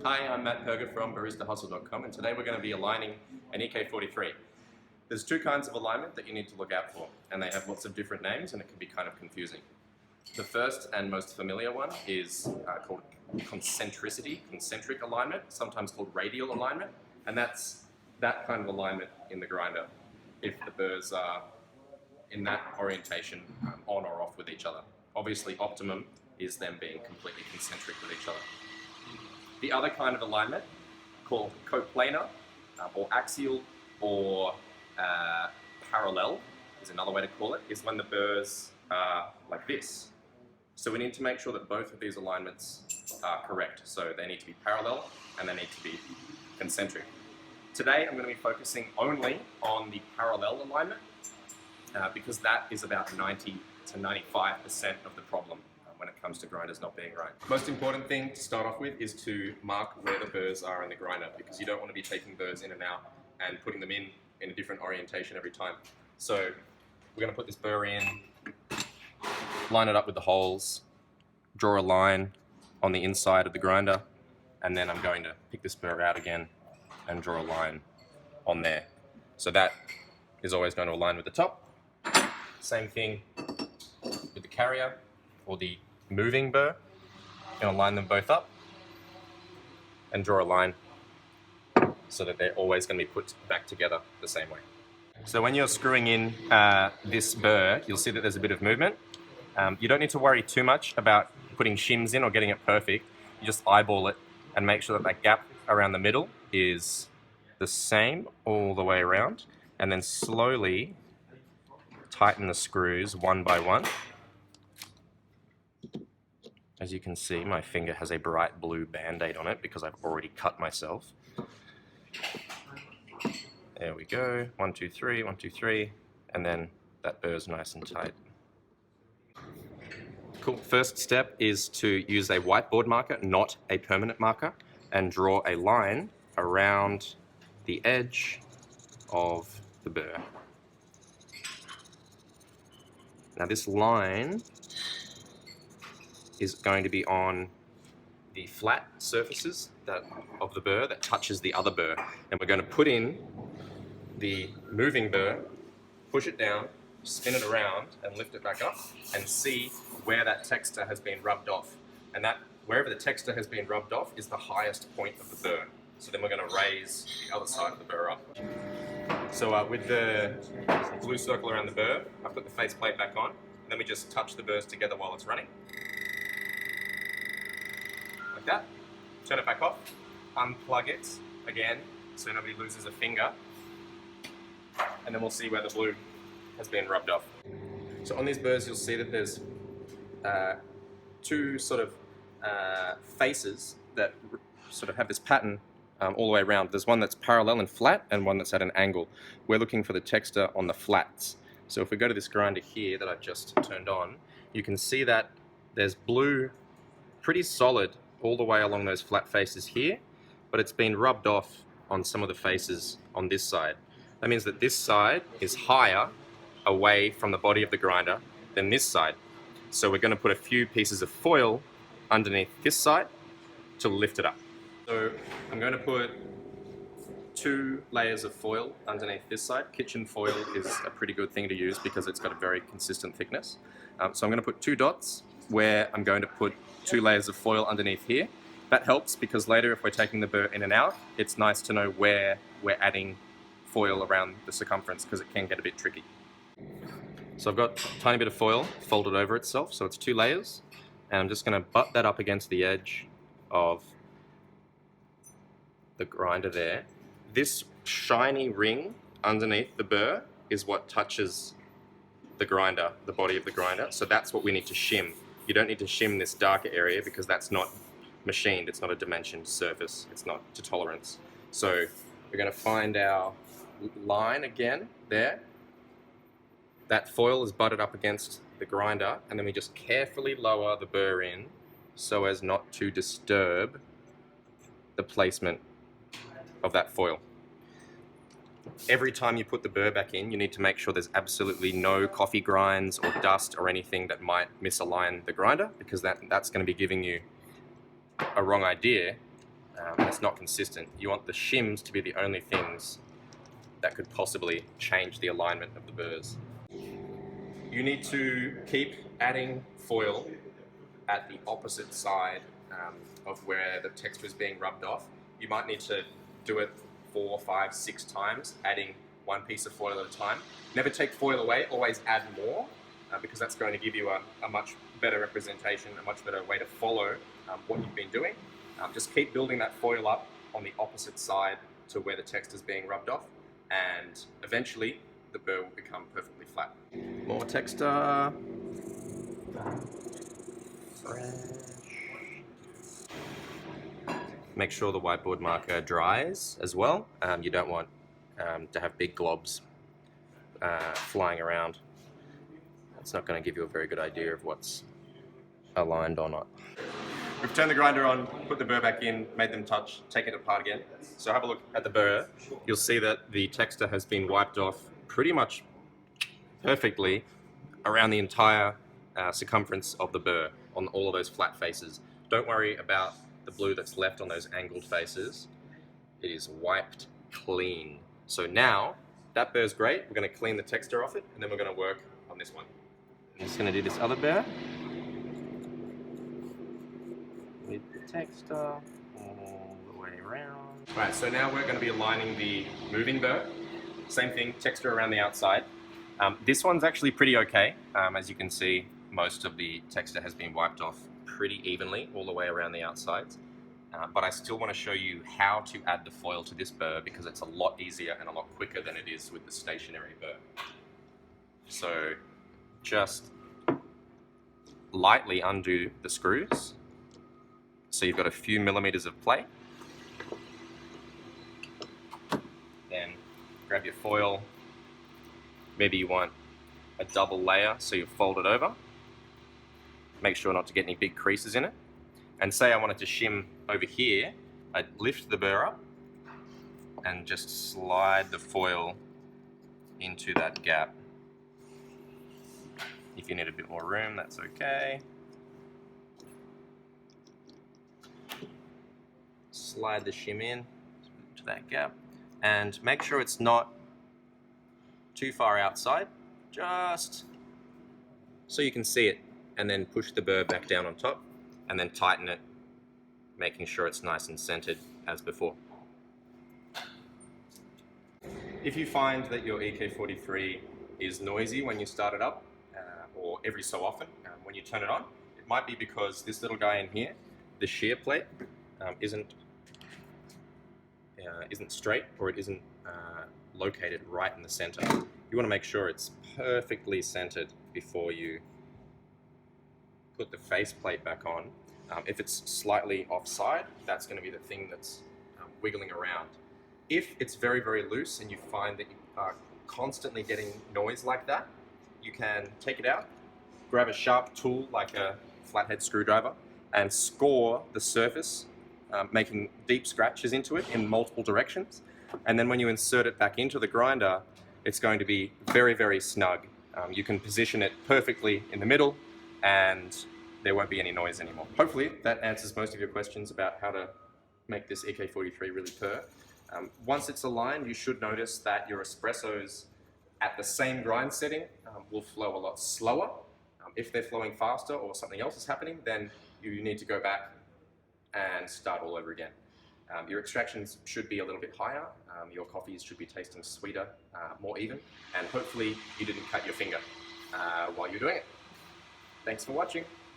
Hi, I'm Matt Perger from baristahustle.com, and today we're going to be aligning an EK43. There's two kinds of alignment that you need to look out for, and they have lots of different names and it can be kind of confusing. The first and most familiar one is called concentric alignment, sometimes called radial alignment, and that's that kind of alignment in the grinder if the burrs are in that orientation on or off with each other. Obviously, optimum is them being completely concentric with each other. The other kind of alignment, called coplanar, or axial, or parallel, is another way to call it, is when the burrs are like this. So we need to make sure that both of these alignments are correct. So they need to be parallel and they need to be concentric. Today I'm going to be focusing only on the parallel alignment because that is about 90 to 95% of the problem when it comes to grinders not being right. Most important thing to start off with is to mark where the burrs are in the grinder, because you don't want to be taking burrs in and out and putting them in a different orientation every time. So we're going to put this burr in, line it up with the holes, draw a line on the inside of the grinder, and then I'm going to pick this burr out again and draw a line on there. So that is always going to align with the top. Same thing with the carrier or the moving burr. I'm going to line them both up and draw a line so that they're always going to be put back together the same way. So when you're screwing in this burr, you'll see that there's a bit of movement. You don't need to worry too much about putting shims in or getting it perfect. You just eyeball it and make sure that that gap around the middle is the same all the way around, and then slowly tighten the screws one by one. As you can see, my finger has a bright blue band-aid on it because I've already cut myself. There we go, 1, 2, 3, 1, 2, 3, and then that burr's nice and tight. Cool. First step is to use a whiteboard marker, not a permanent marker, and draw a line around the edge of the burr. Now this line is going to be on the flat surfaces of the burr that touches the other burr. And we're going to put in the moving burr, push it down, spin it around and lift it back up and see where that texture has been rubbed off. And that wherever the texture has been rubbed off is the highest point of the burr. So then we're going to raise the other side of the burr up. So with the blue circle around the burr, I put the faceplate back on, and then we just touch the burrs together while it's running. Like that. Turn it back off, unplug it again so nobody loses a finger, and then we'll see where the blue has been rubbed off. So on these burrs you'll see that there's two sort of faces that sort of have this pattern all the way around. There's one that's parallel and flat and one that's at an angle. We're looking for the texture on the flats. So if we go to this grinder here that I've just turned on, you can see that there's blue pretty solid all the way along those flat faces here, but it's been rubbed off on some of the faces on this side. That means that this side is higher away from the body of the grinder than this side. So we're going to put a few pieces of foil underneath this side to lift it up. So I'm going to put 2 layers of foil underneath this side. Kitchen foil is a pretty good thing to use because it's got a very consistent thickness. So I'm going to put 2 dots where I'm going to put 2 layers of foil underneath here. That helps because later if we're taking the burr in and out, it's nice to know where we're adding foil around the circumference because it can get a bit tricky. So I've got a tiny bit of foil folded over itself, so it's 2 layers, and I'm just going to butt that up against the edge of the grinder there. This shiny ring underneath the burr is what touches the grinder, the body of the grinder, so that's what we need to shim. You don't need to shim this darker area because that's not machined, it's not a dimensioned surface, it's not to tolerance. So we're going to find our line again there. That foil is butted up against the grinder, and then we just carefully lower the burr in so as not to disturb the placement of that foil. Every time you put the burr back in, you need to make sure there's absolutely no coffee grinds or dust or anything that might misalign the grinder, because that's going to be giving you a wrong idea and it's not consistent. You want the shims to be the only things that could possibly change the alignment of the burrs. You need to keep adding foil at the opposite side of where the texture is being rubbed off. You might need to do it 4, 5, 6 times, adding one piece of foil at a time. Never take foil away, always add more, because that's going to give you a much better representation, a much better way to follow what you've been doing. Just keep building that foil up on the opposite side to where the texture is being rubbed off, and eventually the burr will become perfectly flat. More texture. Fresh. Make sure the whiteboard marker dries as well. You don't want to have big globs flying around. It's not going to give you a very good idea of what's aligned or not. We've turned the grinder on, put the burr back in, made them touch, take it apart again. So have a look at the burr. You'll see that the texture has been wiped off pretty much perfectly around the entire circumference of the burr on all of those flat faces. Don't worry about the blue that's left on those angled faces. It is wiped clean. So now, that burr's great. We're going to clean the texture off it, and then we're going to work on this one. I'm just going to do this other burr with the texture all the way around. Alright, so now we're going to be aligning the moving burr. Same thing, texture around the outside. This one's actually pretty okay. As you can see, most of the texture has been wiped off pretty evenly all the way around the outsides. But I still want to show you how to add the foil to this burr because it's a lot easier and a lot quicker than it is with the stationary burr. So just lightly undo the screws. So you've got a few millimeters of play. Then grab your foil. Maybe you want a double layer, so you fold it over. Make sure not to get any big creases in it. And say I wanted to shim over here, I'd lift the burr up and just slide the foil into that gap. If you need a bit more room, that's okay. Slide the shim in to that gap and make sure it's not too far outside, just so you can see it, and then push the burr back down on top and then tighten it, making sure it's nice and centered as before. If you find that your EK43 is noisy when you start it up, or every so often when you turn it on, it might be because this little guy in here, the shear plate, isn't straight, or it isn't located right in the center. You want to make sure it's perfectly centered before you put the faceplate back on. If it's slightly offside, that's going to be the thing that's wiggling around. If it's very, very loose and you find that you are constantly getting noise like that, you can take it out, grab a sharp tool like a flathead screwdriver, and score the surface, making deep scratches into it in multiple directions. And then when you insert it back into the grinder, it's going to be very, very snug. You can position it perfectly in the middle and there won't be any noise anymore. Hopefully that answers most of your questions about how to make this EK43 really purr. Once it's aligned, you should notice that your espressos at the same grind setting will flow a lot slower. If they're flowing faster or something else is happening, then you need to go back and start all over again. Your extractions should be a little bit higher, your coffees should be tasting sweeter, more even, and hopefully you didn't cut your finger while you're doing it. Thanks for watching.